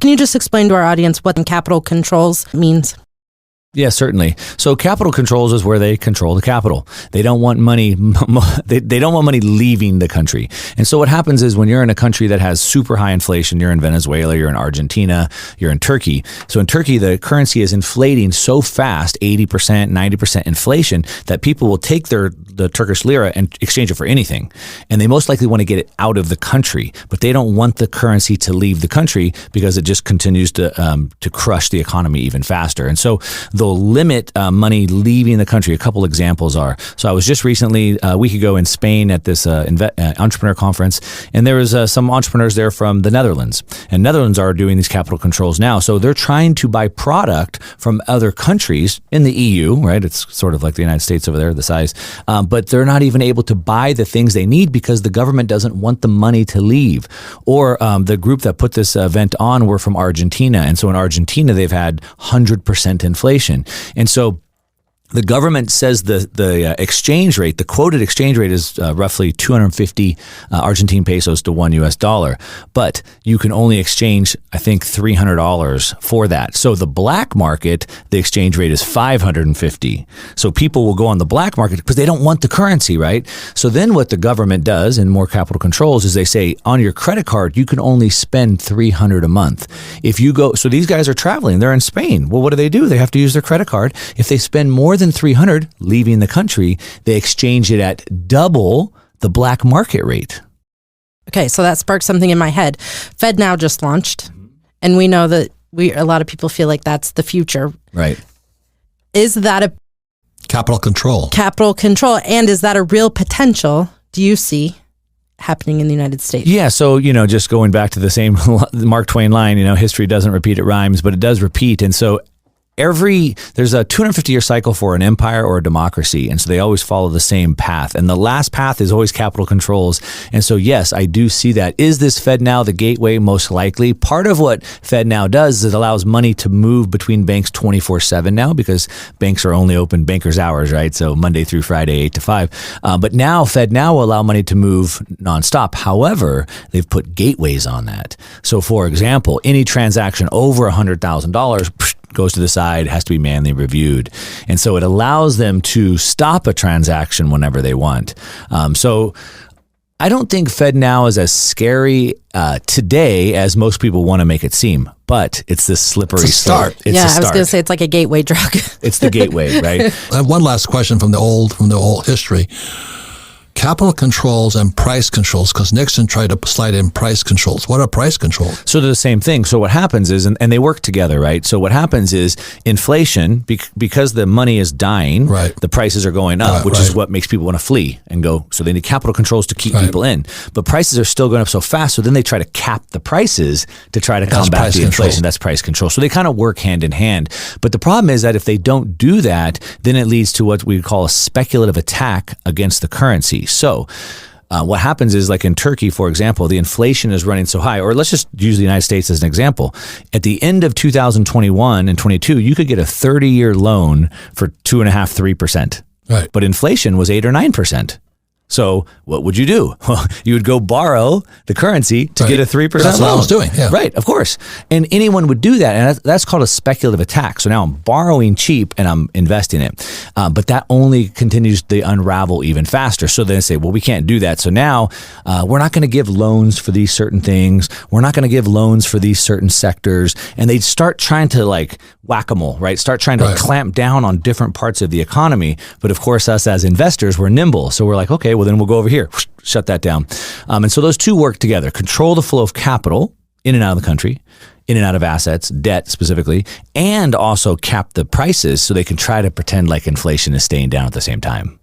Can you just explain to our audience what capital controls means? Yeah, certainly. So capital controls is where they control the capital. They don't want money. They don't want money leaving the country. And so what happens is when you're in a country that has super high inflation, you're in Venezuela, you're in Argentina, you're in Turkey. So in Turkey, the currency is inflating so fast, 80%, 90% inflation, that people will take the Turkish lira and exchange it for anything. And they most likely want to get it out of the country, but they don't want the currency to leave the country because it just continues to crush the economy even faster. And so they'll limit money leaving the country. A couple examples are, so I was just recently, a week ago in Spain at this entrepreneur conference, and there was some entrepreneurs there from the Netherlands. And Netherlands are doing these capital controls now. So they're trying to buy product from other countries in the EU, right? It's sort of like the United States over there, the size. But they're not even able to buy the things they need because the government doesn't want the money to leave. Or the group that put this event on were from Argentina. And so in Argentina, they've had 100% inflation. And so the government says the exchange rate, the quoted exchange rate is roughly 250 Argentine pesos to $1 but you can only exchange, I think, $300 for that. So the black market, the exchange rate is 550. So people will go on the black market because they don't want the currency, right? So then what the government does in more capital controls is they say on your credit card, you can only spend $300 a month. If you go, so these guys are traveling, they're in Spain. Well, what do? They have to use their credit card. If they spend more than $300 leaving the country, they exchange it at double the black market rate. Okay, so that sparked something in my head. FedNow just launched, and we know that a lot of people feel like that's the future. Right. Is that a capital control? Capital control, and is that a real potential? Do you see happening in the United States? Yeah, so, just going back to the same Mark Twain line, history doesn't repeat, it rhymes, but it does repeat. And so there's a 250-year cycle for an empire or a democracy, and so they always follow the same path. And the last path is always capital controls. And so, yes, I do see that. Is this FedNow the gateway? Most likely. Part of what FedNow does is it allows money to move between banks 24/7 now because banks are only open bankers' hours, right? So Monday through Friday, 8 to 5. But now FedNow will allow money to move nonstop. However, they've put gateways on that. So, for example, any transaction over $100,000 goes to the side, has to be manually reviewed. And so it allows them to stop a transaction whenever they want. So I don't think FedNow is as scary today as most people want to make it seem, but it's this slippery start. I was going to say it's like a gateway drug. It's the gateway, right? I have one last question from the old history. Capital controls and price controls, because Nixon tried to slide in price controls. What are price controls? So they're the same thing. So what happens is, and they work together, right? So what happens is inflation, because the money is dying, right, the prices are going up, which is what makes people want to flee and go. So they need capital controls to keep people in. But prices are still going up so fast, so then they try to cap the prices to try to combat the inflation. That's price control. So they kind of work hand in hand. But the problem is that if they don't do that, then it leads to what we call a speculative attack against the currency. So what happens is, like in Turkey, for example, the inflation is running so high, or let's just use the United States as an example. At the end of 2021 and 22, you could get a 30-year loan for 2.5%, 3%. Right. But inflation was 8 or 9%. So what would you do? Well, you would go borrow the currency to get a 3% That's loan. what I was doing. Yeah. Right, of course. And anyone would do that. And that's called a speculative attack. So now I'm borrowing cheap and I'm investing it. But that only continues to unravel even faster. So then they say, well, we can't do that. So now we're not going to give loans for these certain things. We're not going to give loans for these certain sectors. And they start trying to like whack-a-mole, right? Start trying to clamp down on different parts of the economy. But of course, us as investors, we're nimble. So we're like, okay, well, then we'll go over here, shut that down. And so those two work together. Control the flow of capital in and out of the country, in and out of assets, debt specifically, and also cap the prices so they can try to pretend like inflation is staying down at the same time.